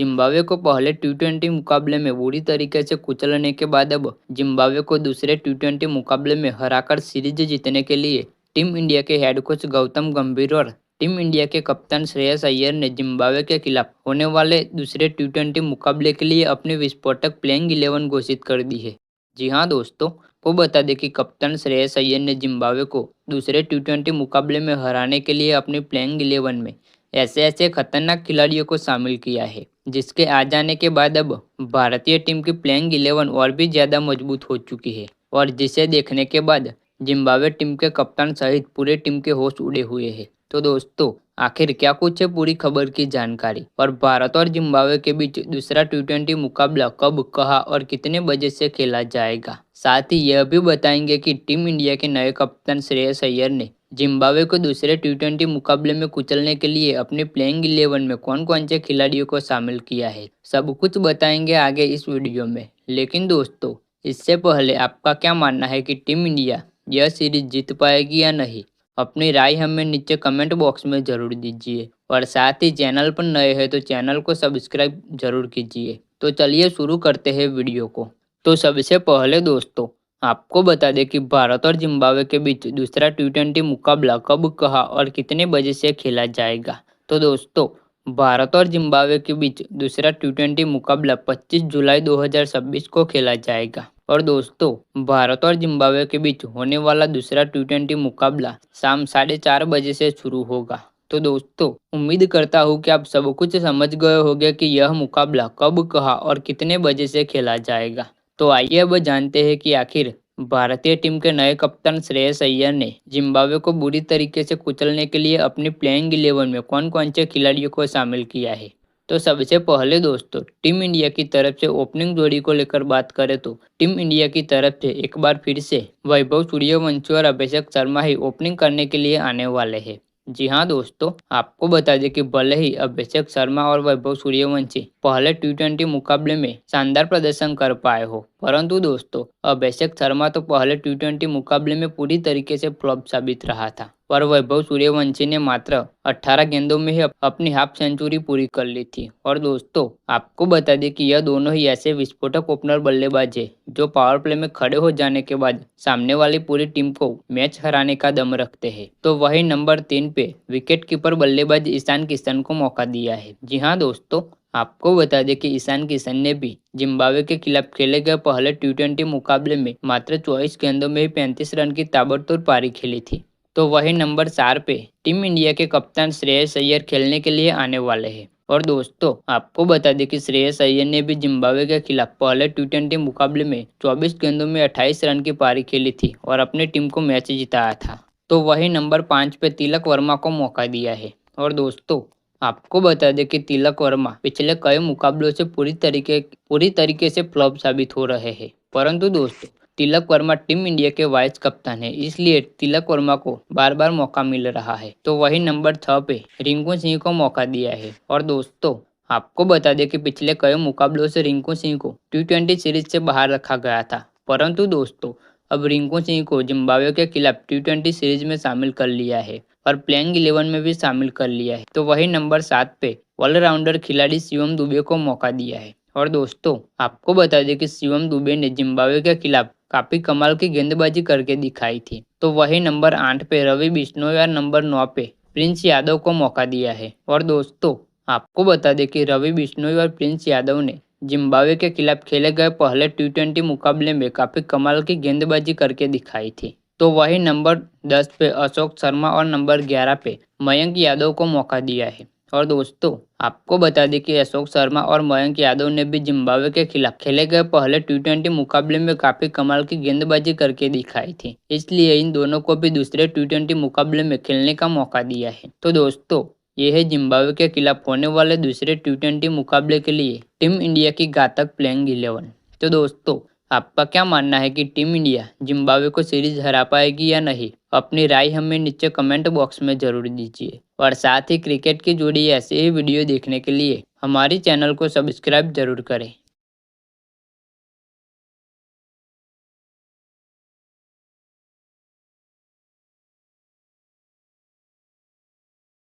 Zimbabwe को पहले टी20 मुकाबले में बुरी तरीके से कुचलने के बाद अब जिम्बाब्वे को दूसरे टी20 मुकाबले में हराकर सीरीज जीतने के लिए टीम इंडिया के हेड कोच गौतम गंभीर और टीम इंडिया के कप्तान श्रेयस अय्यर ने जिम्बाब्वे के खिलाफ होने वाले दूसरे टी20 मुकाबले के लिए अपनी विस्फोटक प्लेइंग 11 घोषित कर दी है। जी हाँ दोस्तों, को बता दें कि कप्तान श्रेयस अय्यर ने जिम्बाब्वे को दूसरे टी20 मुकाबले में हराने के लिए अपनी प्लेइंग 11 में ऐसे खतरनाक खिलाड़ियों को शामिल किया है, जिसके आ जाने के बाद अब भारतीय टीम की प्लेइंग 11 और भी ज़्यादा मजबूत हो चुकी है और जिसे देखने के बाद जिम्बाब्वे टीम के कप्तान सहित पूरे टीम के होश उड़े हुए हैं। तो दोस्तों, आखिर क्या कुछ है पूरी खबर की जानकारी और भारत और जिम्बाब्वे के बीच दूसरा टी20 मुकाबला कब, कहाँ और कितने बजे से खेला जाएगा। साथ ही यह भी बताएंगे कि टीम इंडिया के नए कप्तान श्रेयस अय्यर ने जिम्बाब्वे को दूसरे टी20 मुकाबले में कुचलने के लिए अपनी प्लेइंग 11 में कौन कौन से खिलाड़ियों को शामिल किया है। सब कुछ बताएंगे आगे इस वीडियो में। लेकिन दोस्तों, इससे पहले आपका क्या मानना है कि टीम इंडिया यह सीरीज जीत पाएगी या नहीं? अपनी राय हमें नीचे कमेंट बॉक्स में जरूर दीजिए और साथ ही चैनल पर नए हैं तो चैनल को सब्सक्राइब जरूर कीजिए। तो चलिए शुरू करते हैं वीडियो को। तो सबसे पहले दोस्तों, आपको बता दें कि भारत और जिम्बाब्वे के बीच दूसरा टी20 मुकाबला कब, कहाँ और कितने बजे से खेला जाएगा। तो दोस्तों, भारत और जिम्बाब्वे के बीच दूसरा टी20 मुकाबला 25 जुलाई 2026 को खेला जाएगा। और दोस्तों, भारत और जिम्बाब्वे के बीच होने वाला दूसरा टी20 मुकाबला शाम 4:30 बजे से शुरू होगा। तो दोस्तों, उम्मीद करता हूँ कि आप सब कुछ समझ गए होंगे कि यह मुकाबला कब, कहाँ और कितने बजे से खेला जाएगा। तो आइए अब जानते हैं कि आखिर भारतीय टीम के नए कप्तान श्रेयस अय्यर ने जिम्बाब्वे को बुरी तरीके से कुचलने के लिए अपनी प्लेइंग 11 में कौन कौन से खिलाड़ियों को शामिल किया है। तो सबसे पहले दोस्तों, टीम इंडिया की तरफ से ओपनिंग जोड़ी को लेकर बात करें तो टीम इंडिया की तरफ से एक बार फिर से वैभव सूर्यवंशी और अभिषेक शर्मा ही ओपनिंग करने के लिए आने वाले हैं। जी हाँ दोस्तों, आपको बता दें कि भले ही अभिषेक शर्मा और वैभव सूर्यवंशी पहले टी20 मुकाबले में शानदार प्रदर्शन कर पाए हो, परंतु दोस्तों अभिषेक शर्मा तो पहले टी20 मुकाबले में पूरी तरीके से फ्लॉप साबित रहा था और वैभव सूर्यवंशी ने मात्र 18 गेंदों में ही अपनी हाफ सेंचुरी पूरी कर ली थी। और दोस्तों, आपको बता दें कि यह दोनों ही ऐसे विस्फोटक ओपनर बल्लेबाज है जो पावर प्ले में खड़े हो जाने के बाद सामने वाली पूरी टीम को मैच हराने का दम रखते हैं। तो वही नंबर 3 पे विकेट कीपर बल्लेबाज ईशान किशन को मौका दिया है। जी हाँ दोस्तों, आपको बता दें कि ईशान किशन ने भी जिम्बाब्वे के खिलाफ खेले गए पहले टी20 मुकाबले में मात्र 24 गेंदों में ही 35 रन की ताबड़तोड़ पारी खेली थी। तो वही नंबर 4 पे टीम इंडिया के कप्तान श्रेयस अय्यर खेलने के लिए आने वाले हैं। और दोस्तों, आपको बता दें कि श्रेयस अय्यर ने भी जिम्बाब्वे के खिलाफ पहले टी20 मुकाबले में 24 गेंदों में 28 रन की पारी खेली थी और अपनी टीम को मैच जिताया था। तो वही नंबर 5 पे तिलक वर्मा को मौका दिया है। और दोस्तों, आपको बता दें कि तिलक वर्मा पिछले कई मुकाबलों से पूरी तरीके से फ्लॉप साबित हो रहे हैं, परंतु दोस्तों तिलक वर्मा टीम इंडिया के वाइस कप्तान है, इसलिए तिलक वर्मा को बार बार मौका मिल रहा है। तो वही नंबर 6 पे रिंकू सिंह को मौका दिया है। और दोस्तों, आपको बता दें कि पिछले कई मुकाबलों से रिंकू सिंह को टी20 सीरीज से बाहर रखा गया था, परंतु दोस्तों अब रिंकू सिंह को जिम्बाब्वे के खिलाफ टी20 सीरीज में शामिल कर लिया है और प्लेइंग 11 में भी शामिल कर लिया है। तो वही नंबर 7 पे ऑलराउंडर खिलाड़ी शिवम दुबे को मौका दिया है। और दोस्तों, आपको बता दें कि शिवम दुबे ने जिम्बाब्वे के खिलाफ काफी कमाल की गेंदबाजी करके दिखाई थी। तो वही नंबर 8 पे रवि बिश्नोई और नंबर 9 पे प्रिंस यादव को मौका दिया है। और दोस्तों, आपको बता दें कि रवि बिश्नोई और प्रिंस यादव ने जिम्बाब्वे के खिलाफ खेले गए पहले टी20 मुकाबले में काफी कमाल की गेंदबाजी करके दिखाई थी। तो वही नंबर 10 पे अशोक शर्मा और नंबर 11 पे मयंक यादव को मौका दिया है। और दोस्तों, आपको बता दें कि अशोक शर्मा और मयंक यादव ने भी जिम्बाब्वे के खिलाफ खेले गए पहले टी20 मुकाबले में काफी कमाल की गेंदबाजी करके दिखाई थी, इसलिए इन दोनों को भी दूसरे टी20 मुकाबले में खेलने का मौका दिया है। तो दोस्तों, ये है जिम्बाब्वे के खिलाफ होने वाले दूसरे टी20 मुकाबले के लिए टीम इंडिया की घातक प्लेइंग 11। तो दोस्तों, आपका क्या मानना है कि टीम इंडिया जिम्बाब्वे को सीरीज हरा पाएगी या नहीं? अपनी राय हमें नीचे कमेंट बॉक्स में जरूर दीजिए और साथ ही क्रिकेट की जुड़ी ऐसे ही वीडियो देखने के लिए हमारे चैनल को सब्सक्राइब जरूर करें।